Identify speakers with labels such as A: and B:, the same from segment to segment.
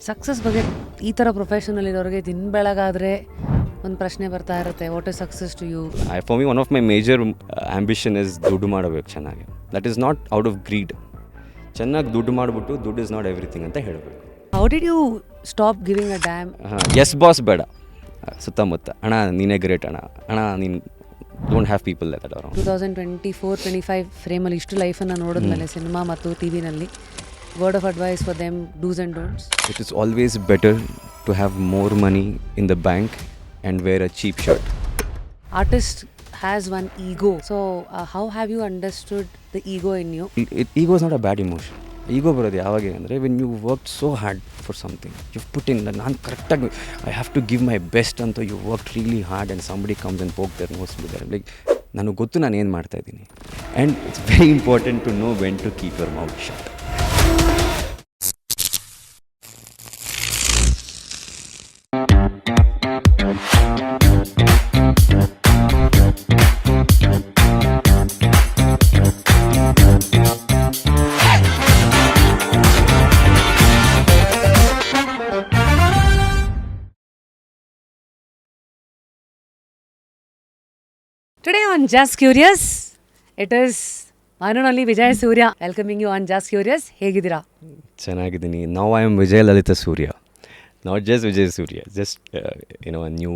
A: Success ಬಗ್ಗೆ ಈ ಥರ ಪ್ರೊಫೆಷನಲ್ ಇರೋರಿಗೆ ದಿನ ಬೆಳಗಾದರೆ ಒಂದು ಪ್ರಶ್ನೆ ಬರ್ತಾ ಇರುತ್ತೆ, what is success to you?
B: For me one of my major ambition is ದುಡ್ಡು ಮಾಡಬೇಕು ಚೆನ್ನಾಗಿ. That is not out of greed. ಚೆನ್ನಾಗಿ ದುಡ್ಡು ಮಾಡಿಬಿಟ್ಟು ದುಡ್ಡು ಇಸ್ ನಾಟ್ ಎವ್ರಿಥಿಂಗ್ ಅಂತ ಹೇಳಬೇಕು.
A: How did you stop giving a damn?
B: Yes boss ಬೇಡ, ಸುತ್ತಮುತ್ತ ಅಣ್ಣ ನೀನೇ ಗ್ರೇಟ್ ಅಣ್ಣ ನೀನು don't have people that around.
A: 2024-25 ಫ್ರೇಮಲ್ಲಿ ಇಷ್ಟು ಲೈಫನ್ನು ನೋಡಿದ್ಮೇಲೆ ಸಿನಿಮಾ ಮತ್ತು ಟಿ ವಿನಲ್ಲಿ word of advice for them, dos and don'ts?
B: It is always better to have more money in the bank and wear a cheap shirt.
A: Artist has one ego. So how have you understood the ego in you?
B: Ego is not a bad emotion. Ego ಬರೋದು ಯಾವಾಗ ಅಂದರೆ when you work so hard for something, you put in, ನಾನು ಕರೆಕ್ಟಾಗಿ I have to give my best ಅಂತ you work really hard and somebody comes and poke their nose with their. Like ನನಗೆ ಗೊತ್ತು ನಾನು ಏನು ಮಾಡ್ತಾಯಿದ್ದೀನಿ. And it's very important to know when to keep your mouth shut.
A: Today on Just Curious, it is one and only Vijay Surya welcoming you on Just Curious. ಹೇಗಿದ್ದೀರಾ?
B: ಚೆನ್ನಾಗಿದ್ದೀನಿ. Now I am Vijaya Lalitha Surya, not just Vijay Surya, just a new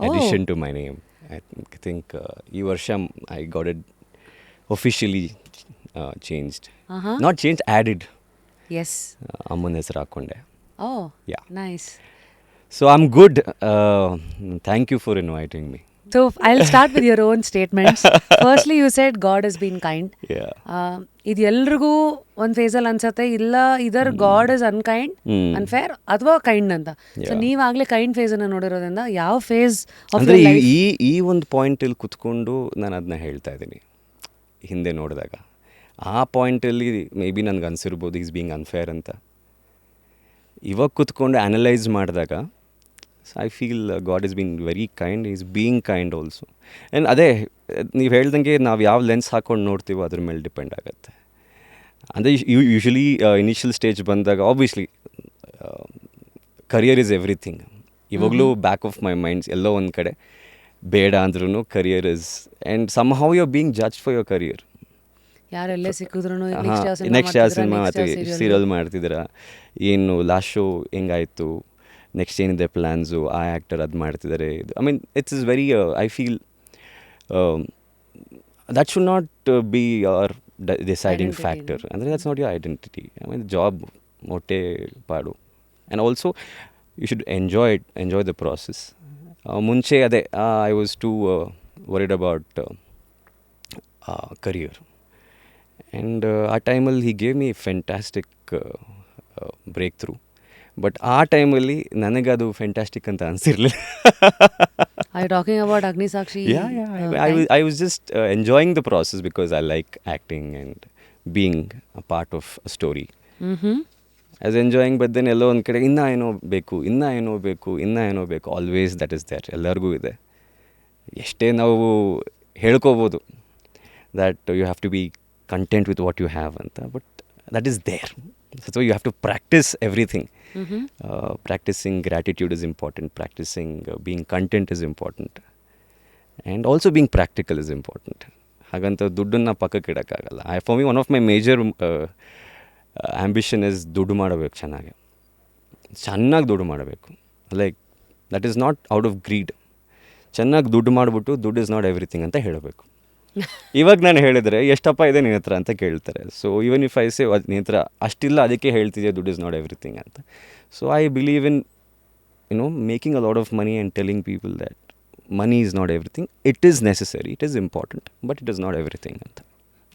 B: addition to my name. I think ಈ ವರ್ಷ I got it officially changed. Not changed, added.
A: Yes.
B: ಅಮ್ಮನ ಹೆಸರು ಹಾಕ್ಕೊಂಡೆ.
A: Oh,
B: Yeah.
A: nice.
B: So I'm good. Thank you for inviting me.
A: So I'll start with your own statements. Firstly, you said God has been kind.
B: Yeah.
A: ಇದು ಎಲ್ರಿಗೂ ಒಂದು ಫೇಸಲ್ಲಿ ಅನ್ಸತ್ತೆ, ಇಲ್ಲ ಇದರ್ god is unkind, unfair ಅಥವಾ kind ಅಂತ. So ನೀವಾಗಲೇ kind ಫೇಸನ್ನು ನೋಡಿರೋದ್ರಿಂದ ಯಾವ face
B: ಅಂದರೆ ಈ ಒಂದು ಪಾಯಿಂಟಲ್ಲಿ ಕುತ್ಕೊಂಡು ನಾನು ಅದನ್ನ ಹೇಳ್ತಾ ಇದ್ದೀನಿ. ಹಿಂದೆ ನೋಡಿದಾಗ ಆ ಪಾಯಿಂಟಲ್ಲಿ ಮೇ ಬಿ ನನಗೆ ಅನಿಸಿರ್ಬೋದು ಈಸ್ ಬೀಯಿಂಗ್ ಅನ್ಫೇರ್ ಅಂತ. ಇವಾಗ ಕುತ್ಕೊಂಡು ಅನಲೈಸ್ ಮಾಡಿದಾಗ I feel god is been very kind, is being kind also. And ಅದೇ ನೀವು ಹೇಳ್ದಂಗೆ ನಾವು ಯಾವ ಲೆನ್ಸ್ ಹಾಕ್ಕೊಂಡು ನೋಡ್ತೀವೋ ಅದ್ರ ಮೇಲೆ ಡಿಪೆಂಡ್ ಆಗುತ್ತೆ. ಅಂದರೆ ಯೂಶ್ವಲಿ ಇನಿಷಿಯಲ್ ಸ್ಟೇಜ್ ಬಂದಾಗ ಆಬ್ವಿಯಸ್ಲಿ ಕರಿಯರ್ ಇಸ್ ಎವ್ರಿಥಿಂಗ್. ಇವಾಗಲೂ ಬ್ಯಾಕ್ ಆಫ್ ಮೈ ಮೈಂಡ್ಸ್ ಎಲ್ಲೋ ಒಂದು ಕಡೆ ಬೇಡ ಅಂದ್ರೂ career is, and somehow you are being judge for your career.
A: ಯಾರೆಲ್ಲೇ ಸಿಕ್ಕಿದ್ರು
B: ನೆಕ್ಸ್ಟ್ ಯಾವ ಸಿನಿಮಾ ಅಥವಾ ಸೀರಿಯಲ್ ಮಾಡ್ತಿದ್ದೀರಾ, ಏನು ಲಾಸ್ಟ್ ಶೋ ಹೆಂಗಾಯಿತು, ನೆಕ್ಸ್ಟ್ ಏನಿದೆ ಪ್ಲ್ಯಾನ್ಸು, ಆ ಆ್ಯಕ್ಟರ್ ಅದು ಮಾಡ್ತಿದ್ದಾರೆ. I mean it's is very I feel that should not be your deciding factor. ಅಂದರೆ that's not your identity. I mean job ಮೊಟ್ಟೆ ಪಾಡು. And also you should enjoy the process. ಮುಂಚೆ ಅದೇ I was too worried about career. And ಆ ಟೈಮಲ್ಲಿ he gave me fantastic breakthrough. But ಆ ಟೈಮಲ್ಲಿ ನನಗದು ಫ್ಯಾಂಟಾಸ್ಟಿಕ್ ಅಂತ ಅನಿಸಿರಲಿಲ್ಲ.
A: Are you talking about Agnisakshi?
B: Yeah. I was just enjoying the process because I like acting and being a part of a story. I was enjoying, but then ಎಲ್ಲೋ ಒಂದು ಕಡೆ ಇನ್ನೂ ಏನೋ ಬೇಕು, always that is there. ಎಲ್ಲರಿಗೂ ಇದೆ. ಎಷ್ಟೇ ನಾವು ಹೇಳ್ಕೋಬೋದು that you have to be content with what you have ಅಂತ, but that is there. So you have to practice everything. Practicing gratitude is important. Practicing being content is important. And also being practical is important. ಹಾಗಂತ ದುಡ್ಡನ್ನು ಪಕ್ಕಕ್ಕೆ ಇಡೋಕ್ಕಾಗಲ್ಲ. For me one of my major ambition is ದುಡ್ಡು ಮಾಡಬೇಕು ಚೆನ್ನಾಗಿ ದುಡ್ಡು ಮಾಡಬೇಕು. Like that is not out of greed. ಚೆನ್ನಾಗಿ ದುಡ್ಡು ಮಾಡಿಬಿಟ್ಟು ದುಡ್ಡು ಇಸ್ ನಾಟ್ ಎವ್ರಿಥಿಂಗ್ ಅಂತ ಹೇಳಬೇಕು. ಇವಾಗ ನಾನು ಹೇಳಿದರೆ ಎಷ್ಟಪ್ಪ ಇದೆ ನಿನ್ನ ಹತ್ರ ಅಂತ ಕೇಳ್ತಾರೆ. So even if I say ನಿನ್ನ ಹತ್ರ ಅಷ್ಟಿಲ್ಲ, ಅದಕ್ಕೆ ಹೇಳ್ತಿದ್ದೆ ದುಡ್ಡು ಇಸ್ ನಾಟ್ ಎವ್ರಿಥಿಂಗ್ ಅಂತ. So I believe in making a lot of money and telling people that money is not everything. It is necessary, it is important, but it is not everything ಅಂತ.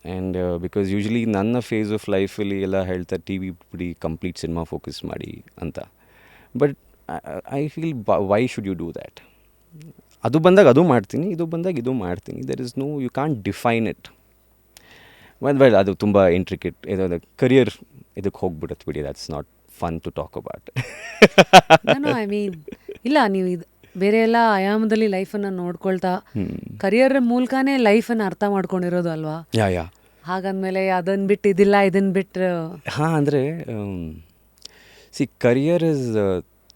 B: And because usually ನನ್ನ face of ಲೈಫಲ್ಲಿ ಎಲ್ಲ ಹೇಳ್ತಾರೆ T V ಬಿಡಿ, complete cinema focus ಮಾಡಿ ಅಂತ. But I feel Y should you do that? ಅದು ಬಂದಾಗ ಅದು ಮಾಡ್ತೀನಿ, ಇದು ಬಂದಾಗ ಇದು ಮಾಡ್ತೀನಿ. There is no, you can't define it. Well ಅದು ತುಂಬ ಇಂಟ್ರಿಕೇಟ್ ಇದು ಕರಿಯರ್ ಇದಕ್ಕೆ ಹೋಗ್ಬಿಡುತ್ತೆ ಬಿಡಿ. That's not fun to talk about.
A: I mean ಇಲ್ಲ, ನೀವು ಇದು ಬೇರೆ ಎಲ್ಲ ಆಯಾಮದಲ್ಲಿ ಲೈಫನ್ನು ನೋಡ್ಕೊಳ್ತಾ ಕರಿಯರ್ ಮೂಲಕನೇ ಲೈಫನ್ನು ಅರ್ಥ ಮಾಡ್ಕೊಂಡಿರೋದು ಅಲ್ವಾ? ಹಾಗಂದ್ಮೇಲೆ ಅದನ್ನು ಬಿಟ್ಟು ಇದಿಲ್ಲ, ಇದನ್ನು ಬಿಟ್ಟು
B: ಅಂದರೆ See, career has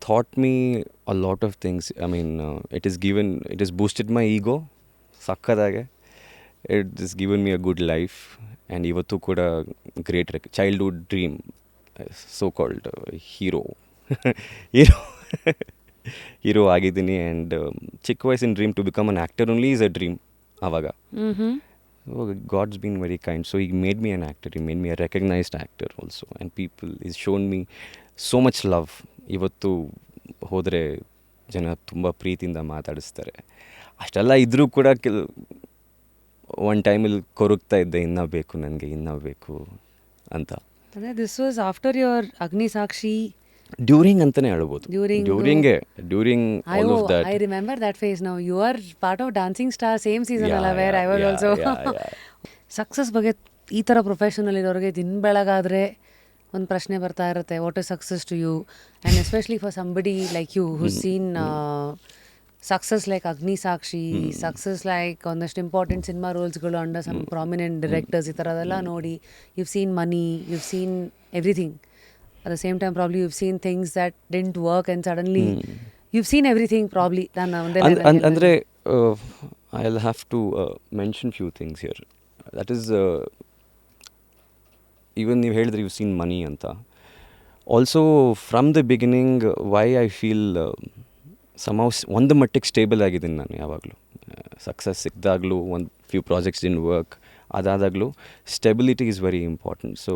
B: taught me a lot of things. I mean, it has boosted my ego. Sakkadage. It has given me a good life. And ivattu kuda great childhood dream, so-called hero. hero. Hero ಆಗಿದ್ದೀನಿ. And ಚಿಕ್ಕ ವಯಸ್ಸಿನ dream to become an actor only is a dream ಆವಾಗ. God's been very kind. So he made me an actor, he made me a recognised actor also. And people is shown me so much love. ಇವತ್ತು ಹೋದರೆ ಜನ ತುಂಬ ಪ್ರೀತಿಯಿಂದ ಮಾತಾಡಿಸ್ತಾರೆ. ಅಷ್ಟೆಲ್ಲ ಇದ್ದರೂ ಕೂಡ ಒನ್ ಟೈಮಲ್ಲಿ ಕೊರಗ್ತಾ ಇದ್ದೆ, ಇನ್ನೂ ಬೇಕು ನನಗೆ, ಇನ್ನೂ ಬೇಕು ಅಂತ.
A: ಅದೇ this was after your Agnisakshi.
B: During ಅಂತಾನೆ ಹೇಳ್ಬೋದು. During all of that.
A: I remember that phase now. You are part of Dancing Star same season ಅಲ್ಲ, where I was also. Success ಬಗ್ಗೆ ಈ ಥರ ಪ್ರೊಫೆಷನಲ್ ಇರೋರಿಗೆ ದಿನ ಬೆಳಗಾದರೆ ಒಂದು ಪ್ರಶ್ನೆ ಬರ್ತಾ ಇರುತ್ತೆ, what is success to you? And especially for somebody like you who seen success like Agnisakshi, success like ಒಂದಷ್ಟು ಇಂಪಾರ್ಟೆಂಟ್ ಸಿನಿಮಾ ರೋಲ್ಸ್ಗಳು ಅಂಡರ್ ಸಮ್ ಪ್ರಾಮಿನೆಂಟ್ ಡೈರೆಕ್ಟರ್ಸ್, ಈ ಥರದೆಲ್ಲ ನೋಡಿ you've seen money, you've seen everything. At the same time, probably you've seen things that didn't work and suddenly you've seen everything probably.
B: Andre, I'll have to mention few things here. That is, even you ಹೇಳಿದ್ರೆ you've seen money anta. Also, from the beginning, why I feel somehow ಒಂದು ಮಟ್ಟಿಗೆ stable ಆಗಿದ್ದೀನಿ ನಾನು ಯಾವಾಗಲೂ. Success ಸಿಕ್ಕಿದಾಗಲೂ ಒಂದು few projects didn't work, ಅದಾದಾಗಲೂ stability is very important. So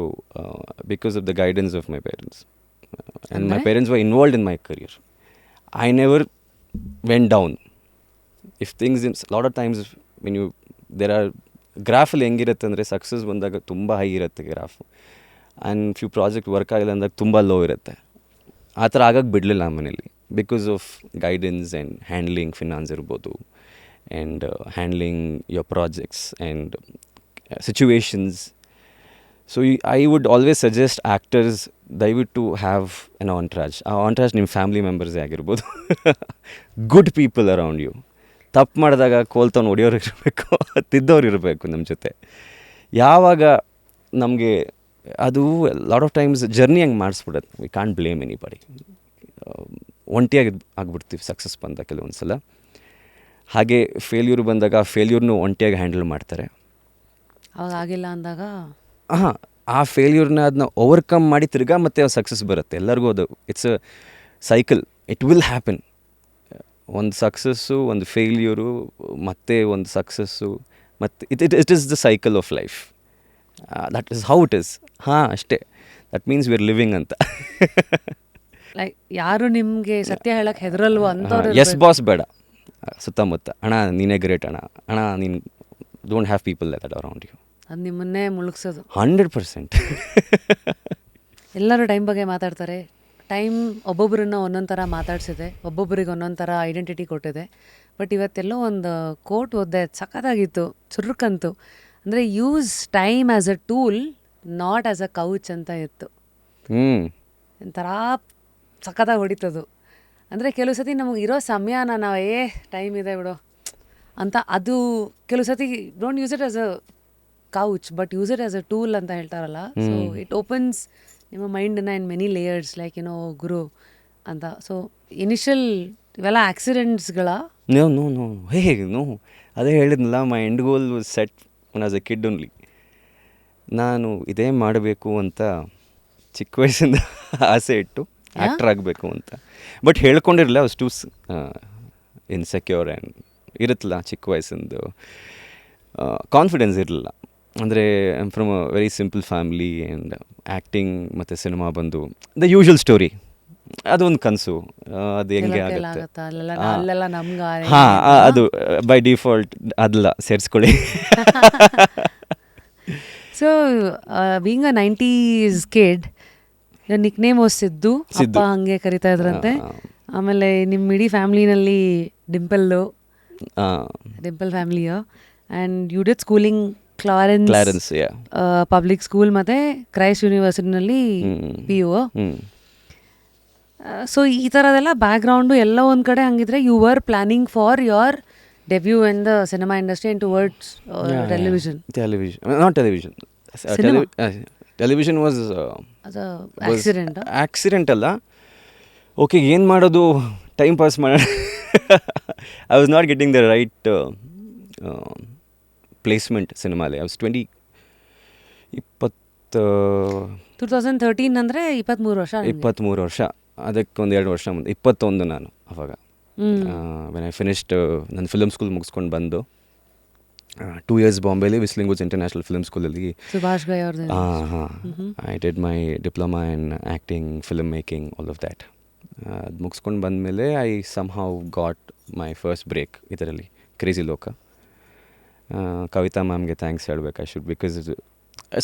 B: because of the guidance of my parents, and my parents were involved in my career. I never went down. If things in lot of times when you there are ಗ್ರಾಫಲ್ಲಿ ಹೆಂಗಿರುತ್ತೆ ಅಂದರೆ, success ಬಂದಾಗ ತುಂಬ high ಇರುತ್ತೆ graph, and few project work ಆಗಿಲ್ಲ ಅಂದಾಗ ತುಂಬ low ಇರುತ್ತೆ. ಆ ಥರ ಆಗಕ್ಕೆ ಬಿಡಲಿಲ್ಲ ಮನೇಲಿ, because of guidance and handling finance ಇರ್ಬೋದು, and handling your projects and situations. So I would always suggest actors ದಯವಿಟ್ಟು ಹ್ಯಾವ್ ಎನ್ entourage. ಆ entourage ನಿಮ್ಮ ಫ್ಯಾಮಿಲಿ ಮೆಂಬರ್ಸೇ ಆಗಿರ್ಬೋದು. Good people around you. ತಪ್ಪು ಮಾಡಿದಾಗ ಕೋಲ್ತವ್ನು ಹೊಡಿಯೋರು ಇರಬೇಕು, ತಿದ್ದವ್ರು ಇರಬೇಕು ನಮ್ಮ ಜೊತೆ. ಯಾವಾಗ ನಮಗೆ ಅದು ಲಾಟ್ ಆಫ್ ಟೈಮ್ಸ್ ಜರ್ನಿ ಹಂಗೆ ಮಾಡಿಸ್ಬಿಡುತ್ತೆ. We can't blame anybody. ಒಂಟಿಯಾಗಿ ಆಗಿಬಿಡ್ತೀವಿ ಸಕ್ಸಸ್ ಬಂದಾಗ ಕೆಲವೊಂದು ಸಲ. ಹಾಗೆ ಫೇಲ್ಯೂರ್ ಬಂದಾಗ ಆ ಫೇಲ್ಯೂರ್ನು ಒಂಟಿಯಾಗಿ ಹ್ಯಾಂಡಲ್ ಮಾಡ್ತಾರೆ.
A: ಅವಾಗ ಆಗಿಲ್ಲ ಅಂದಾಗ
B: ಆ ಫೇಲ್ಯೂರ್ನ ಅದನ್ನ ಓವರ್ಕಮ್ ಮಾಡಿ ತಿರ್ಗಾ ಮತ್ತೆ ಸಕ್ಸಸ್ ಬರುತ್ತೆ. ಎಲ್ಲರಿಗೂ ಅದು it's a cycle, it will happen. ಒಂದು ಸಕ್ಸಸ್ಸು, ಒಂದು ಫೇಲ್ಯೂರು, ಮತ್ತೆ ಒಂದು ಸಕ್ಸಸ್ಸು, ಮತ್ತು it is the cycle of life. That is how it is. ಅಷ್ಟೇ. That means we are living ಅಂತ.
A: ಲೈಕ್ ಯಾರು ನಿಮಗೆ ಸತ್ಯ ಹೇಳಕ್ಕೆ ಹೆದರಲ್ವ ಅಂತ.
B: ಎಸ್ ಬಾಸ್ ಬೇಡ ಸುತ್ತಮುತ್ತ. ಅಣ್ಣ ನೀನೇ ಗ್ರೇಟ್ ಅಣ್ಣ, ಅಣ್ಣ ನೀನು don't have people that around you.
A: ಅದು ನಿಮ್ಮನ್ನೇ ಮುಳುಗ್ಸೋದು
B: 100%.
A: ಎಲ್ಲರೂ ಟೈಮ್ ಬಗ್ಗೆ ಮಾತಾಡ್ತಾರೆ. ಟೈಮ್ ಒಬ್ಬೊಬ್ಬರನ್ನ ಒಂದೊಂದು ಥರ ಮಾತಾಡ್ಸಿದೆ, ಒಬ್ಬೊಬ್ಬರಿಗೆ ಒಂದೊಂದು ಥರ ಐಡೆಂಟಿಟಿ ಕೊಟ್ಟಿದೆ. ಬಟ್ ಇವತ್ತೆಲ್ಲೋ ಒಂದು ಕೋಟ್ ಓದಿದೆ, ಸಖತ್ತಾಗಿತ್ತು, ಚುರುಕಂತು. ಅಂದರೆ use time as a tool, not as a couch ಅಂತ ಇತ್ತು. ಒಂಥರ ಸಖತ್ತಾಗಿ ಹೊಡಿತದು. ಅಂದರೆ ಕೆಲವು ಸತಿ ನಮಗೆ ಇರೋ ಸಮಯನ ನಾವು ಟೈಮ್ ಇದೆ ಬಿಡು ಅಂತ, ಅದು ಕೆಲವು ಸತಿ don't use it as a couch but use it as a tool ಅಂತ ಹೇಳ್ತಾರಲ್ಲ. ಸೊ ಇಟ್ ಓಪನ್ಸ್ ನಿಮ್ಮ ಮೈಂಡನ್ನ ಇನ್ ಮೆನಿ ಲೇಯರ್ಸ್ ಲೈಕ್ ಗುರು ಅಂತ. ಸೊ ಇನಿಷಿಯಲ್ ಇವೆಲ್ಲ ಆಕ್ಸಿಡೆಂಟ್ಸ್ಗಳ
B: ನೋ ನೋ ನೋ ನೋ ಅದೇ ಹೇಳಿದ್ನಲ್ಲ, my end goal was set on as a kid only. ನಾನು ಇದೇ ಮಾಡಬೇಕು ಅಂತ ಚಿಕ್ಕ ವಯಸ್ಸಿಂದ ಆಸೆ ಇಟ್ಟು ಆ್ಯಕ್ಟರ್ ಆಗಬೇಕು ಅಂತ. ಬಟ್ ಹೇಳ್ಕೊಂಡಿರಲಿಲ್ಲ, ಅಷ್ಟು ಇನ್ಸೆಕ್ಯೂರ್ ಆ್ಯಂಡ್ ಇರುತ್ತಲ್ಲ ಚಿಕ್ಕ ವಯಸ್ಸಿಂದು ಕಾನ್ಫಿಡೆನ್ಸ್ ಇರಲಿಲ್ಲ. ಅಂದರೆ I am from a very simple family and acting ಮತ್ತು ಸಿನಿಮಾ ಬಂದು ದ ಯೂಶ್ವಲ್ ಸ್ಟೋರಿ. ಅದೊಂದು ಕನಸು, ಅದು ಹೆಂಗೆ ಆಗುತ್ತೆ. ಅದು ಬೈ ಡಿಫಾಲ್ಟ್ ಅದಲ್ಲ ಸೇರಿಸ್ಕೊಳ್ಳಿ.
A: So being a 90s kid, nickname was Siddu, ಅಪ್ಪ ಹಂಗೆ ಕರಿತಾ ಇದ್ರಂತೆ. ಆಮೇಲೆ ನಿಮ್ಮ ಇಡೀ ಫ್ಯಾಮಿಲಿನಲ್ಲಿ ಡಿಂಪಲ್ ಫ್ಯಾಮಿಲಿಯೋ. And you did schooling Clarence public school ಮತ್ತು ಕ್ರೈಸ್ಟ್ ಯೂನಿವರ್ಸಿಟಿನಲ್ಲಿ PU. ಸೊ ಈ ಥರದೆಲ್ಲ ಬ್ಯಾಕ್ಗ್ರೌಂಡು ಎಲ್ಲ ಒಂದು ಕಡೆ ಹಂಗಿದ್ರೆ, you were planning for your debut in the cinema industry and towards television.
B: Television was
A: ಅದು ಆಕ್ಸಿಡೆಂಟ್.
B: ಆಕ್ಸಿಡೆಂಟ್ ಅಲ್ಲ, ಓಕೆ ಏನು ಮಾಡೋದು, ಟೈಮ್ ಪಾಸ್ ಮಾಡೋಣ. I was not getting the right placement ಸಿನಿಮಾಲಿ. ಐ ವಾಸ್
A: 2013 ಅಂದರೆ 23 ವರ್ಷ.
B: 23 ವರ್ಷ, ಅದಕ್ಕೊಂದು 2 ವರ್ಷ ಮುಂದೆ 21 ನಾನು ಅವಾಗ. ವೆನ್ ಐ ಫಿನಿಶ್ಡ್ ನನ್ನ ಫಿಲಮ್ ಸ್ಕೂಲ್ ಮುಗಿಸ್ಕೊಂಡು ಬಂದು 2 years ಬಾಂಬೆಲಿ ವಿಸ್ಲಿಂಗ್ ವುಡ್ಸ್ ಇಂಟರ್ನ್ಯಾಷನಲ್ ಫಿಲ್ಮ್ ಸ್ಕೂಲಲ್ಲಿ
A: ಸುಭಾಷ್ ಗೈ ಅವ್ರದ್ದು.
B: I did my diploma in acting, film making, all of that. ಅದು ಮುಗಿಸ್ಕೊಂಡು ಬಂದಮೇಲೆ I somehow got my first break ಇದರಲ್ಲಿ, ಕ್ರೇಜಿ ಲೋಕ. ಕವಿತಾ ಮ್ಯಾಮ್ಗೆ ಥ್ಯಾಂಕ್ಸ್ ಹೇಳಬೇಕು I should, because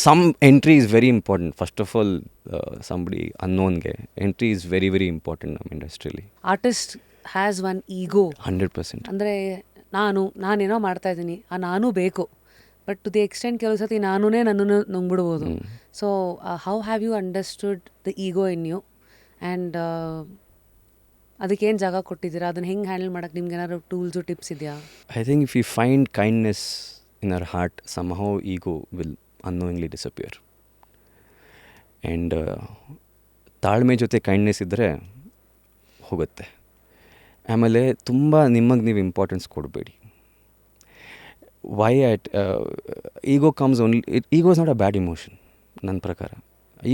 B: some entry is very important. First of all, somebody unknown ge entry is very very important ನಮ್ಮ ಇಂಡಸ್ಟ್ರಿಯಲ್ಲಿ.
A: Artist has one ಈಗೋ.
B: 100%.
A: ಅಂದರೆ ನಾನೇನೋ ಮಾಡ್ತಾ ಇದ್ದೀನಿ, ನಾನು ಬೇಕು, ಬಟ್ ಟು ದಿ ಎಕ್ಸ್ಟೆಂಟ್ ಕೆಲವು ಸತಿ ನನ್ನನ್ನು ನುಂಗ್ಬಿಡ್ಬೋದು. So how have you understood the ego in you and ಅದಕ್ಕೇನು ಜಾಗ ಕೊಟ್ಟಿದ್ದೀರಾ, ಅದನ್ನು ಹೆಂಗೆ ಹ್ಯಾಂಡಲ್ ಮಾಡೋಕ್ಕೆ ನಿಮ್ಗೆ ಏನಾದ್ರು ಟೂಲ್ಸು ಟಿಪ್ಸ್ ಇದೆಯಾ?
B: I think if you find kindness in our heart, somehow ego will unknowingly disappear. And ತಾಳ್ಮೆ ಜೊತೆ ಕೈಂಡ್ನೆಸ್ ಇದ್ದರೆ ಹೋಗುತ್ತೆ. ಆಮೇಲೆ ತುಂಬ ನಿಮಗೆ ನೀವು ಇಂಪಾರ್ಟೆನ್ಸ್ ಕೊಡಬೇಡಿ. Why at ego comes only, ego is not a bad emotion ನನ್ನ ಪ್ರಕಾರ.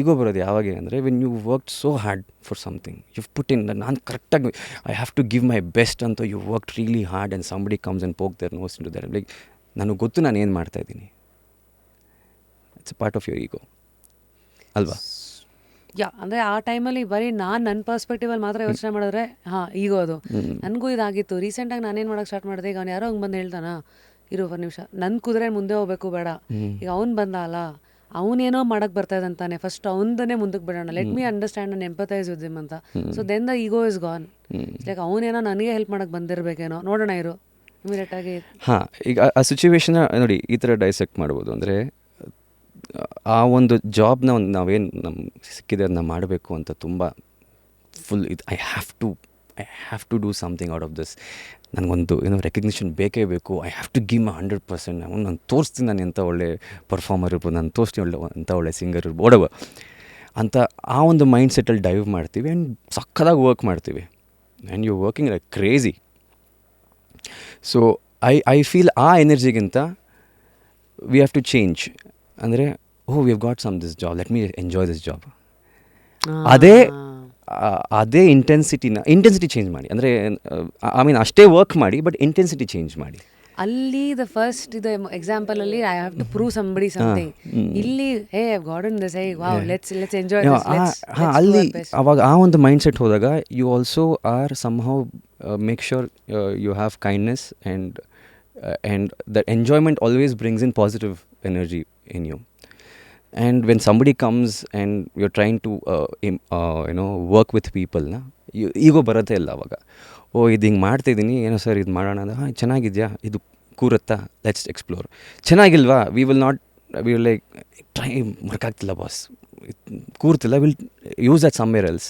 B: ಈಗೋ ಬರೋದು ಯಾವಾಗ ಅಂದರೆ when you work so hard for something, you put in, ನಾನು ಕರೆಕ್ಟಾಗಿ I have to give my best ಅಂತ you work really hard and somebody comes and poke their nose into that. Like ನನಗೆ ಗೊತ್ತು ನಾನು ಏನು ಮಾಡ್ತಾಯಿದ್ದೀನಿ. It's a part of your ego ಅಲ್ವಾ?
A: Yeah, ಅಂದರೆ ಆ ಟೈಮಲ್ಲಿ ಬರೀ ನನ್ನ ಪರ್ಸ್ಪೆಕ್ಟಿವಲ್ಲಿ ಮಾತ್ರ ಯೋಚನೆ ಮಾಡಿದ್ರೆ ಈಗೋ ಅದು. ನನಗೂ ಇದಾಗಿತ್ತು. ರೀಸೆಂಟಾಗಿ ನಾನೇನು ಮಾಡೋಕ್ಕೆ ಸ್ಟಾರ್ಟ್ ಮಾಡಿದೆ, ಈಗ ಅವ್ನು ಯಾರೋ ಹಂಗೆ ಬಂದು ಹೇಳ್ತಾನ, ಇರು ಒಂದು ನಿಮಿಷ, ನನ್ನ ಕುದುರೆ ಮುಂದೆ ಹೋಗಬೇಕು ಬೇಡ, ಈಗ ಅವ್ನು ಬಂದ ಅಲ್ಲ, ಅವನೇನೋ ಮಾಡೋಕ್ಕೆ ಬರ್ತಾ ಇದ್ದಂತಾನೆ, ಫಸ್ಟ್ ಅವನದನ್ನೇ ಮುಂದಕ್ಕೆ ಬಿಡೋಣ, let me understand and empathise with him ಅಂತ. So then the ego is gone. Like ಅವನೇನೋ ನನಗೆ ಹೆಲ್ಪ್ ಮಾಡೋಕ್ಕೆ ಬಂದಿರಬೇಕೇನೋ, ನೋಡೋಣ ಇರು ಇಮಿಡಿಯೇಟಾಗಿ.
B: ಹಾಂ, ಈಗ ಆ ಸಿಚುವೇಶನ್ನ ನೋಡಿ ಈ ಥರ ಡೈಸೆಕ್ಟ್ ಮಾಡ್ಬೋದು. ಅಂದರೆ ಆ ಒಂದು ಜಾಬ್ನ ಒಂದು ನಾವೇನು ಸಿಕ್ಕಿದೆ ಅದನ್ನ ಮಾಡಬೇಕು ಅಂತ ತುಂಬ ಫುಲ್ ಇದು I have to do something out of this. ನನಗೊಂದು ಏನೋ ರೆಕಗ್ನಿಷನ್ ಬೇಕೇ ಬೇಕು. I have to give my 100%. ನಾನು ತೋರಿಸ್ತೀನಿ ನಾನು ಎಂಥ ಒಳ್ಳೆ ಪರ್ಫಾರ್ಮರ್ ಇರ್ಬೋದು, ನಾನು ತೋರಿಸ್ತೀನಿ ಎಂಥ ಒಳ್ಳೆ ಸಿಂಗರ್ ಇರ್ಬೋದು, ಒಡವ ಅಂತ ಆ ಒಂದು ಮೈಂಡ್ ಸೆಟ್ಟಲ್ಲಿ ಡೈವ್ ಮಾಡ್ತೀವಿ ಆ್ಯಂಡ್ ಸಕ್ಕದಾಗಿ ವರ್ಕ್ ಮಾಡ್ತೀವಿ and you working like crazy. So I feel ಆ ಎನರ್ಜಿಗಿಂತ ವಿ ಹ್ಯಾವ್ ಟು ಚೇಂಜ್. ಅಂದರೆ we have got this job, let me enjoy this job. ಅದೇ ಇಂಟೆನ್ಸಿಟಿ ಚೇಂಜ್ ಮಾಡಿ. ಅಂದರೆ ಐ ಮೀನ್ ಅಷ್ಟೇ ವರ್ಕ್ ಮಾಡಿ, ಬಟ್ ಇಂಟೆನ್ಸಿಟಿ ಚೇಂಜ್ ಮಾಡಿ.
A: ಅಲ್ಲಿ ದ ಫಸ್ಟ್ ಇದು ಎಕ್ಸಾಂಪಲಲ್ಲಿ I have to prove somebody something. ಇಲ್ಲಿ hey I gotten this, hey wow let's enjoy this,
B: ಹಾಂ, ಅಲ್ಲಿ ಅವಾಗ ಆ ಒಂದು ಮೈಂಡ್ ಸೆಟ್ ಹೋದಾಗ you also are somehow make sure you have kindness and the enjoyment always brings in positive energy in you. And when somebody comes and you're trying to work with people, ego ಬರೋದೇ ಇಲ್ಲ ಅವಾಗ. ಇದು ಹಿಂಗೆ ಮಾಡ್ತಾಯಿದ್ದೀನಿ, ಏನೋ sir ಇದು ಮಾಡೋಣ ಅಂದರೆ, ಹಾಂ ಚೆನ್ನಾಗಿದೆಯಾ, ಇದು ಕೂರುತ್ತಾ, ಲೆಟ್ಸ್ ಎಕ್ಸ್ಪ್ಲೋರ್. ಚೆನ್ನಾಗಿಲ್ವಾ, ವಿ ವಿಲ್ ಲೈಕ್ ಟ್ರೈ, ವರ್ಕಾಗ್ತಿಲ್ಲ ಬಾಸ್, ಕೂರ್ತಿಲ್ಲ, will use that somewhere else.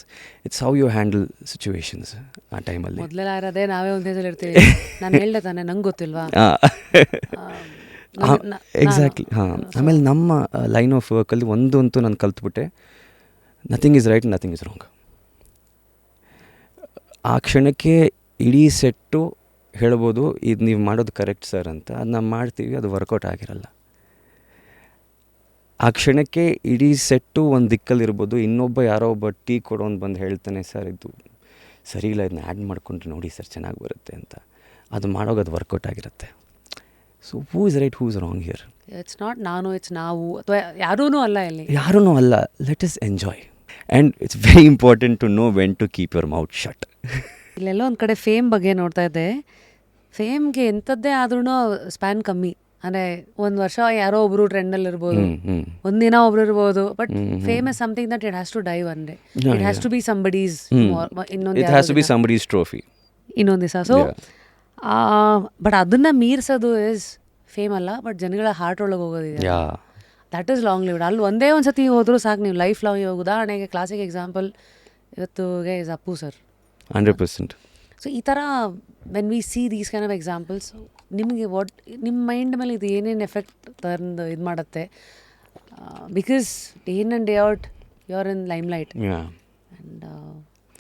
B: It's how you handle situations ಆ ಟೈಮಲ್ಲಿ.
A: ಮೊದಲೆಲ್ಲ ಇರೋದೇ ನಾವೇ ಒಂದು ಹೆಸರು ಇರ್ತೀವಿ, ನಾನು ಹೇಳ್ದೆ ತಾನೆ ನಂಗೆ ಗೊತ್ತಿಲ್ವಾ.
B: ಎಕ್ಸಾಕ್ಟ್ಲಿ. ಹಾಂ, ಆಮೇಲೆ ನಮ್ಮ ಲೈನ್ ಆಫ್ ವರ್ಕಲ್ಲಿ ಒಂದಂತೂ ನಾನು ಕಲ್ತ್ಬಿಟ್ಟೆ, nothing is right, nothing is wrong. ಆ ಕ್ಷಣಕ್ಕೆ ಇಡೀ ಸೆಟ್ಟು ಹೇಳ್ಬೋದು ಇದು ನೀವು ಮಾಡೋದು ಕರೆಕ್ಟ್ ಸರ್ ಅಂತ, ಅದು ನಾವು ಮಾಡ್ತೀವಿ, ಅದು ವರ್ಕೌಟ್ ಆಗಿರಲ್ಲ. ಆ ಕ್ಷಣಕ್ಕೆ ಇಡೀ ಸೆಟ್ಟು ಒಂದು ದಿಕ್ಕಲ್ಲಿರ್ಬೋದು, ಇನ್ನೊಬ್ಬ ಯಾರೋ ಒಬ್ಬ ಟೀ ಕೊಡೋನು ಬಂದು ಹೇಳ್ತಾನೆ, ಸರ್ ಇದು ಸರಿ ಇಲ್ಲ, ಇದನ್ನ ಆ್ಯಡ್ ಮಾಡಿಕೊಂಡ್ರೆ ನೋಡಿ ಸರ್ ಚೆನ್ನಾಗಿ ಬರುತ್ತೆ ಅಂತ, ಅದು ಮಾಡೋದು ಅದು ವರ್ಕೌಟ್ ಆಗಿರುತ್ತೆ. So who is right, who is wrong here?
A: It's not ನಾನು, ಇಟ್ಸ್ ನಾವು, ಅಥವಾ ಯಾರೂ ಅಲ್ಲ, ಇಲ್ಲಿ
B: ಯಾರೂ ಅಲ್ಲ. Let us enjoy. And it's very important to know when to keep your mouth shut.
A: ಇಲ್ಲೆಲ್ಲೋ ಒಂದು ಕಡೆ ಫೇಮ್ ಬಗ್ಗೆ ನೋಡ್ತಾ ಇದ್ದೆ. ಫೇಮ್ಗೆ ಎಂಥದ್ದೇ ಆದ್ರೂ ಸ್ಪ್ಯಾನ್ ಕಮ್ಮಿ. ಅಂದರೆ ಒಂದು ವರ್ಷ ಯಾರೋ ಒಬ್ರು ಟ್ರೆಂಡಲ್ಲಿ ಇರ್ಬೋದು, ಒಂದಿನ ಒಬ್ರು ಇರ್ಬೋದು, but fame is something that it has to die one day. It has to be somebody's,
B: somebody's trophy
A: ಇನ್ನೊಂದು ದಿವಸ. ಸೊ ಬಟ್ ಅದನ್ನು ಮೀರಿಸೋದು ಇಸ್ ಫೇಮ್ ಅಲ್ಲ, ಬಟ್ ಜನಗಳ ಹಾರ್ಟ್ ಒಳಗೆ ಹೋಗೋದಿದೆ, ದಟ್ ಈಸ್ ಲಾಂಗ್ ಲಿವ್ಡ್. ಅಲ್ಲಿ ಒಂದೇ ಒಂದು ಸತಿ ಹೋದರೂ ಸಾಕು, ನೀವು ಲೈಫ್ ಲಾಂಗ್. ಇವಾಗ ಉದಾಹರಣೆಗೆ ಕ್ಲಾಸಿಕ್ ಎಕ್ಸಾಂಪಲ್ ಇವತ್ತುಗೆ ಇಸ್ ಅಪ್ಪು ಸರ್,
B: 100%.
A: ಸೊ ಈ ಥರ when we see these kind of examples, ನಿಮಗೆ ನಿಮ್ಮ ಮೈಂಡ್ ಮೇಲೆ ಇದು ಏನೇನು ಎಫೆಕ್ಟ್ ತಂದು ಇದು ಮಾಡುತ್ತೆ? Because day in and day out you are in limelight.
B: Yeah.
A: And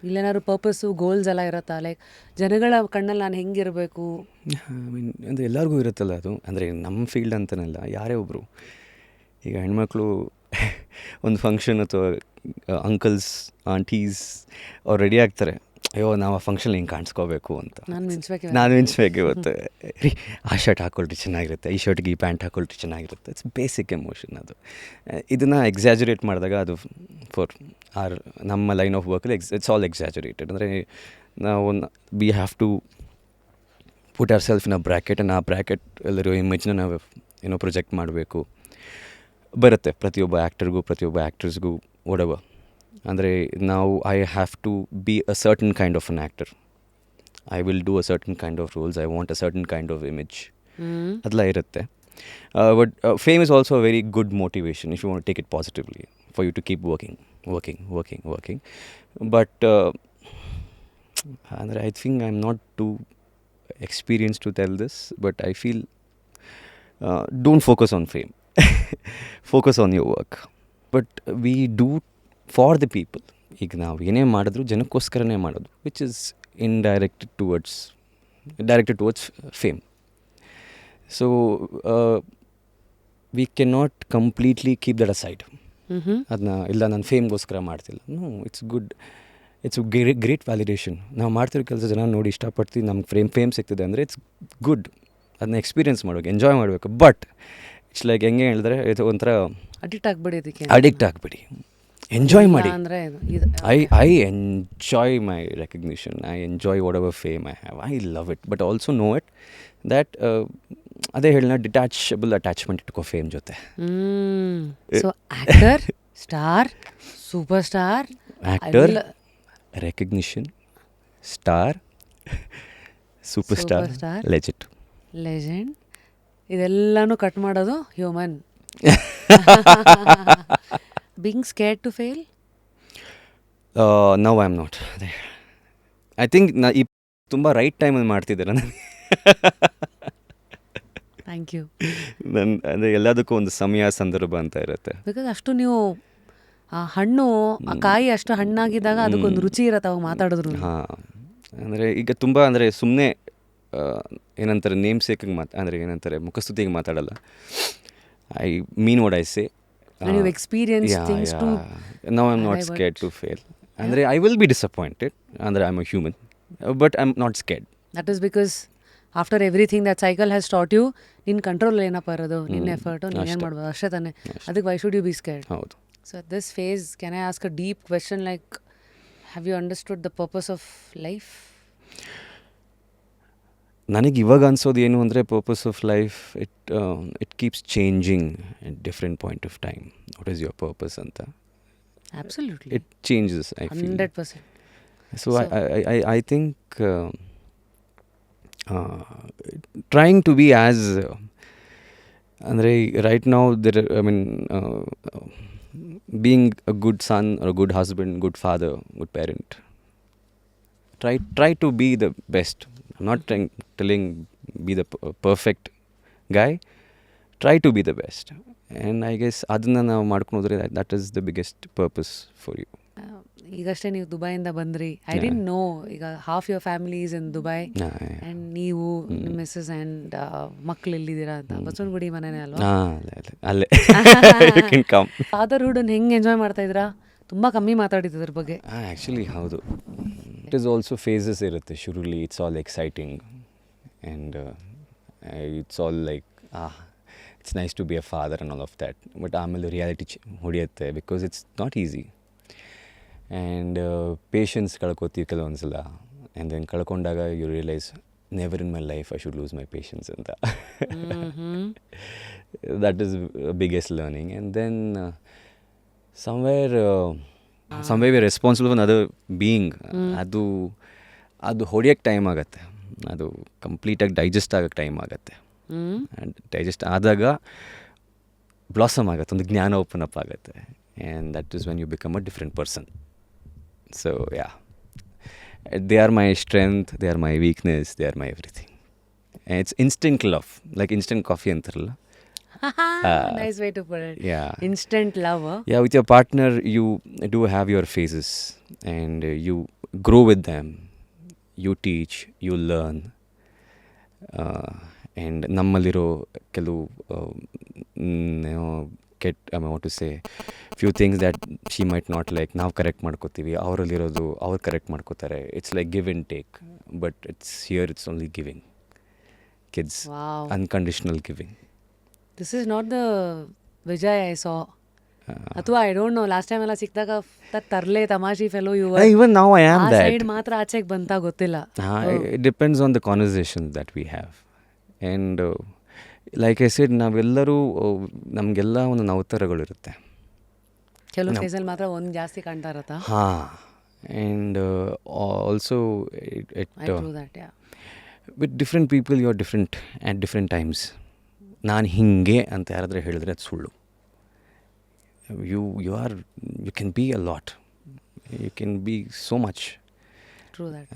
A: ಇಲ್ಲೇನಾದ್ರು ಪರ್ಪಸ್ಸು ಗೋಲ್ಸ್ ಎಲ್ಲ ಇರುತ್ತಾ, ಲೈಕ್ ಜನಗಳ ಕಣ್ಣಲ್ಲಿ ನಾನು ಹೆಂಗಿರಬೇಕು?
B: ಐ ಮೀನ್ ಅಂದರೆ ಎಲ್ಲರಿಗೂ ಇರುತ್ತಲ್ಲ ಅದು. ಅಂದರೆ ನಮ್ಮ ಫೀಲ್ಡ್ ಅಂತನಲ್ಲ, ಯಾರೇ ಒಬ್ಬರು ಈಗ ಹೆಣ್ಮಕ್ಳು ಒಂದು ಫಂಕ್ಷನ್ ಅಥವಾ ಅಂಕಲ್ಸ್ ಆಂಟೀಸ್ ಅವ್ರು ರೆಡಿ ಆಗ್ತಾರೆ, ಅಯ್ಯೋ ನಾವು ಆ ಫಂಕ್ಷನ್ ಹಿಂಗೆ ಕಾಣಿಸ್ಕೋಬೇಕು ಅಂತ.
A: ನಾನು
B: ಮಿಂಚ್ಬೇಕು ಇವತ್ತು, ರೀ ಆ ಶರ್ಟ್ ಹಾಕ್ಕೊಳ್ರಿ ಚೆನ್ನಾಗಿರುತ್ತೆ, ಈ ಶರ್ಟ್ಗೆ ಈ ಪ್ಯಾಂಟ್ ಹಾಕ್ಕೊಳ್ರಿ ಚೆನ್ನಾಗಿರುತ್ತೆ. ಇಟ್ಸ್ ಬೇಸಿಕ್ ಎಮೋಷನ್ ಅದು. ಇದನ್ನು ಎಕ್ಸಾಜುರೇಟ್ ಮಾಡಿದಾಗ ಅದು ಫಾರ್ ನಮ್ಮ ಲೈನ್ ಆಫ್ ವರ್ಕಲ್ಲಿ ಇಟ್ಸ್ ಆಲ್ ಎಕ್ಸಾಜುರೇಟೆಡ್. ಅಂದರೆ ನಾವು we have to put our self in a bracket, and ಆ ಬ್ರ್ಯಾಕೆಟ್ ಎಲ್ಲರೂ ಇಮೇಜ್ನ ನಾವು ಏನೋ ಪ್ರೊಜೆಕ್ಟ್ ಮಾಡಬೇಕು ಬರುತ್ತೆ ಪ್ರತಿಯೊಬ್ಬ ಆ್ಯಕ್ಟರ್ಗೂ, ಪ್ರತಿಯೊಬ್ಬ ಆ್ಯಕ್ಟರ್ಸ್ಗೂ, ಒಡವ. ಅಂದರೆ ನಾವು I have to be a certain kind of an actor. I will do a certain kind of roles, I want a certain kind of image, ಅದೆಲ್ಲ ಇರುತ್ತೆ. But fame is also a very good motivation if you want take it positively for you to keep working. But ಅಂದರೆ I think I am not too experienced to tell this, but I feel don't focus on fame. Focus on your work. But we do for the people. ಈಗ ನಾವು ಏನೇ ಮಾಡಿದ್ರು ಜನಕ್ಕೋಸ್ಕರನೇ ಮಾಡೋದು, which is directed towards fame. So we can not completely keep that aside. ಅದನ್ನ ಇಲ್ಲ ನಾನು ಫೇಮ್ಗೋಸ್ಕರ ಮಾಡ್ತಿಲ್ಲ. No, it's good, it's great validation. ನಾವು ಮಾಡ್ತಿರೋ ಕೆಲಸ ಜನ ನೋಡಿ ಇಷ್ಟಪಡ್ತೀವಿ, ನಮ್ಗೆ ಫೇಮ್ ಸಿಗ್ತಿದೆ ಅಂದರೆ ಇಟ್ಸ್ ಗುಡ್. ಅದನ್ನ ಎಕ್ಸ್ಪೀರಿಯೆನ್ಸ್ ಮಾಡಬೇಕು, ಎಂಜಾಯ್ ಮಾಡಬೇಕು. ಬಟ್ ಇಟ್ಸ್ ಲೈಕ್ ಹೆಂಗೆ ಹೇಳಿದ್ರೆ, ಇದು ಒಂಥರ ಅಡಿಕ್ಟ್ ಆಗಿಬಿಡಿ, ಎಂಜಾಯ್ ಮಾಡಿ. I enjoy my recognition, I enjoy whatever fame I have, I love it. But also know it that ಅದೇ ಹೇಳಿನ ಡಿಟ್ಯಾಚಬಲ್ ಅಟ್ಯಾಚ್ಮೆಂಟ್ ಇಟ್ಕೋ ಫೇಮ್ ಜೊತೆ.
A: So actor, star, superstar,
B: actor, recognition, star, superstar, legend,
A: ಇದೆಲ್ಲನೂ cut ಮಾಡೋದು human. Being scared to fail?
B: No, I am not. I think ಈ ತುಂಬ right ಟೈಮಲ್ಲಿ ಮಾಡ್ತಿದ್ದೀರ ನನಗೆ.
A: Thank you.
B: ಅಂದರೆ ಎಲ್ಲದಕ್ಕೂ ಒಂದು ಸಮಯ ಸಂದರ್ಭ ಅಂತ ಇರುತ್ತೆ.
A: ಬಿಕಾಸ್ ಅಷ್ಟು ನೀವು ಆ ಹಣ್ಣು, ಆ ಕಾಯಿ ಅಷ್ಟು ಹಣ್ಣಾಗಿದ್ದಾಗ ಅದಕ್ಕೊಂದು ರುಚಿ ಇರತ್ತೆ ಅವಾಗ ಮಾತಾಡಿದ್ರು.
B: ಹಾಂ, ಅಂದರೆ ಈಗ ತುಂಬ ಅಂದರೆ ಸುಮ್ಮನೆ ಏನಂತಾರೆ ನೇಮ್ ಸೇಕಿಗೆ ಅಂದರೆ ಏನಂತಾರೆ ಮುಖಸ್ತುತಿಗೆ ಮಾತಾಡಲ್ಲ. I mean what I say.
A: ನೀವು experience things too.
B: Now I am not scared to fail. ಅಂದರೆ ಐ ವಿಲ್ ಬಿ ಡಿಸಪಾಯಿಂಟೆಡ್, ಅಂದರೆ I am a human, but I am not scared.
A: That is because after everything that cycle has taught you, ನಿನ್ನ control ಏನಪ್ಪ ಇರೋದು, ನಿನ್ನ effort, ನೀನು ಏನು ಮಾಡ್ಬೋದು ಅಷ್ಟೇ ತಾನೆ. ಅದಕ್ಕೆ why should you be scared?
B: ಹೌದು.
A: So at this phase, can I ask a deep question like, have you understood the purpose of life?
B: ನನಗೆ ಇವಾಗ ಅನ್ಸೋದು ಏನು ಅಂದರೆ, purpose of life it keeps changing at different point of time. What is your purpose ಅಂತ.
A: Absolutely.
B: It changes, I feel.
A: 100%.
B: So I think trying to be as ಅಂದರೆ right now there, I mean, being a good son or a good husband, good father, good parent. Try to be the best. I'm not telling be the perfect guy. Try to be the best. And I guess ಅದನ್ನು ನಾವು ಮಾಡ್ಕೊಂಡ್ರೆ that is the biggest purpose for you.
A: ಈಗಷ್ಟೇ ನೀವು ದುಬೈಯಿಂದ ಬಂದ್ರಿ. I didn't know, ಈಗ half your family is in Dubai and ನೀವು ನಿಮ್ಮ missus and ಮಕ್ಳು ಎಲ್ಲಿದ್ದೀರಾ ಅಂತ. ಬಸವನಗುಡಿ ಮನೆನೇ ಅಲ್ವಾ?
B: ಅಲ್ಲೇ.
A: ಫಾದರ್ಹುಡನ್ನು ಹೆಂಗೆ ಎಂಜಾಯ್ ಮಾಡ್ತಾ ಇದ್ರಾ? ತುಂಬ ಕಮ್ಮಿ ಮಾತಾಡಿದ್ದು ಅದ್ರ ಬಗ್ಗೆ.
B: ಆ್ಯಕ್ಚುಲಿ ಹೌದು. ಇಟ್ ಈಸ್ ಆಲ್ಸೋ ಫೇಸಸ್ ಇರುತ್ತೆ. ಶುರುಲಿ it's all exciting and it's all like it's nice to be a father and all of that. But ಆಮೇಲೆ ರಿಯಾಲಿಟಿ ಹೊಡೆಯುತ್ತೆ, because it's not easy. And patience ಕಳ್ಕೊತೀವಿ ಕೆಲವೊಂದು ಸಲ. ಆ್ಯಂಡ್ ದೆನ್ ಕಳ್ಕೊಂಡಾಗ you realise never in my life I should lose my patience ಅಂತ. That is biggest learning. And then somewhere we're responsible for another being. ಅದು ಹೊಡಿಯೋಕ್ಕೆ time ಆಗುತ್ತೆ. ಅದು ಕಂಪ್ಲೀಟಾಗಿ digest ಆಗೋಕ್ಕೆ ಟೈಮ್ ಆಗುತ್ತೆ. ಆ್ಯಂಡ್ ಡೈಜೆಸ್ಟ್ ಆದಾಗ ಬ್ಲಾಸಮ್ ಆಗುತ್ತೆ, ಒಂದು ಜ್ಞಾನ ಓಪನ್ ಅಪ್ ಆಗುತ್ತೆ. And that is when you become a different person. So yeah, they are my strength, they are my weakness, they are my everything. It's instant love, like instant coffee ಅಂತಾರಲ್ಲ,
A: Nice way to put it.
B: Yeah.
A: Instant love.
B: Yeah, with your partner, you do have your phases and you grow with them. You teach, you learn. And ನಮ್ಮಲ್ಲಿರೋ ಕೆಲವು what to say few things that she might not like ನಾವು correct ಮಾಡ್ಕೋತೀವಿ, ಅವರಲ್ಲಿರೋದು ಅವ್ರು correct ಮಾಡ್ಕೋತಾರೆ. It's like give and take, but it's only giving. Kids
A: Wow.
B: Unconditional giving.
A: This is not the Vijay I saw. ಅಥವಾ I don't know, last time ಎಲ್ಲ ಸಿಕ್ಕಿದಾಗ ತರ್ಲೆ ತಮಾಷಿ fellow you
B: Even now I am
A: ಆ
B: that.
A: Side ಮಾತ್ರ ಆಚೆಗೆ ಬಂತ ಗೊತ್ತಿಲ್ಲ.
B: It depends on the conversations that we have. And like I said, ನಾವೆಲ್ಲರೂ ನಮಗೆಲ್ಲ ಒಂದು ನವತರಗಳಿರುತ್ತೆ.
A: ಕೆಲವು ಫೇಸಲ್ಲಿ ಮಾತ್ರ ಒಂದು ಜಾಸ್ತಿ ಕಾಣ್ತಾ ಇರತ್ತಾ?
B: ಹಾಂ. And also
A: I true that, yeah.
B: With different people you are different at different times. ನಾನು ಹಿಂಗೆ ಅಂತ ಯಾರಾದರೂ ಹೇಳಿದ್ರೆ ಅದು ಸುಳ್ಳು. You can be a lot. You can be so much.
A: True that.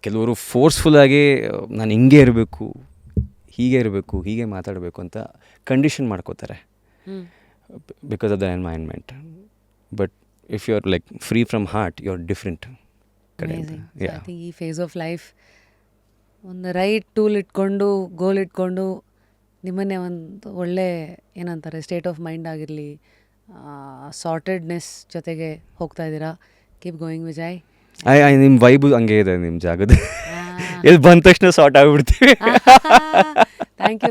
B: ಕೆಲವರು ಫೋರ್ಸ್ಫುಲ್ಲಾಗಿ ನಾನು ಹಿಂಗೆ ಇರಬೇಕು, ಹೀಗೆ ಮಾತಾಡಬೇಕು ಅಂತ ಕಂಡೀಷನ್ ಮಾಡ್ಕೋತಾರೆ because of the environment. But if you are like free from heart, you are different.
A: Amazing. So I think ಈ phase of life ಒಂದು ರೈಟ್ ಟೂಲ್ ಇಟ್ಕೊಂಡು ಗೋಲ್ ಇಟ್ಕೊಂಡು ನಿಮ್ಮನ್ನೇ ಒಂದು ಒಳ್ಳೆ ಏನಂತಾರೆ ಸ್ಟೇಟ್ ಆಫ್ ಮೈಂಡ್ ಆಗಿರಲಿ, ಸಾರ್ಟೆಡ್ನೆಸ್ ಜೊತೆಗೆ ಹೋಗ್ತಾ ಇದ್ದೀರಾ. Keep going Vijay.
B: ನಿಮ್ಮ ವೈಬು ಹಂಗೆ ಇದೆ ನಿಮ್ಮ ಜಾಗದ. ಇಲ್ಲಿ ಬಂದ ತಕ್ಷಣ ಸಾರ್ಟ್ ಆಗಿಬಿಡ್ತೀವಿ.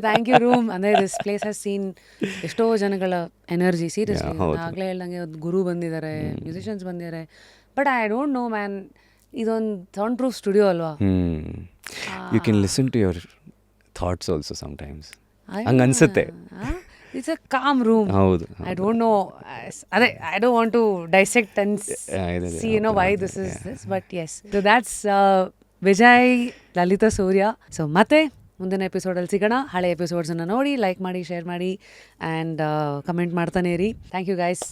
A: Thank you room. ಅಂದರೆ ದಿಸ್ ಪ್ಲೇಸ್ ಹ್ಯಾಸ್ ಸೀನ್ ಎಷ್ಟೋ ಜನಗಳ ಎನರ್ಜಿ. ಸೀರಿಯಸ್ಲಿ ಆಗಲೇ ಹೇಳ್ದಂಗೆ ಒಂದು ಗುರು ಬಂದಿದ್ದಾರೆ, ಮ್ಯೂಸಿಷಿಯನ್ಸ್ ಬಂದಿದ್ದಾರೆ. But I don't know man, ಇದೊಂದು ಸೌಂಡ್ ಪ್ರೂಫ್ ಸ್ಟುಡಿಯೋ ಅಲ್ವಾ?
B: You can listen to your thoughts also sometimes. ಹಂಗೆ ಅನ್ಸುತ್ತೆ.
A: It's a calm room.
B: ಹೌದು.
A: ಐ ಡೋಂಟ್ ನೋ, ಅದೇ I don't want to dissect and see why this is this, but yes. So that's Vijay, Lalitha Surya. So ಮತ್ತೆ ಮುಂದಿನ ಎಪಿಸೋಡಲ್ಲಿ ಸಿಗೋಣ. ಹಳೆ ಎಪಿಸೋಡ್ಸನ್ನು ನೋಡಿ, like ಮಾಡಿ, ಶೇರ್ ಮಾಡಿ ಆ್ಯಂಡ್ ಕಮೆಂಟ್ ಮಾಡ್ತಾನೆ ಇರಿ. Thank you guys.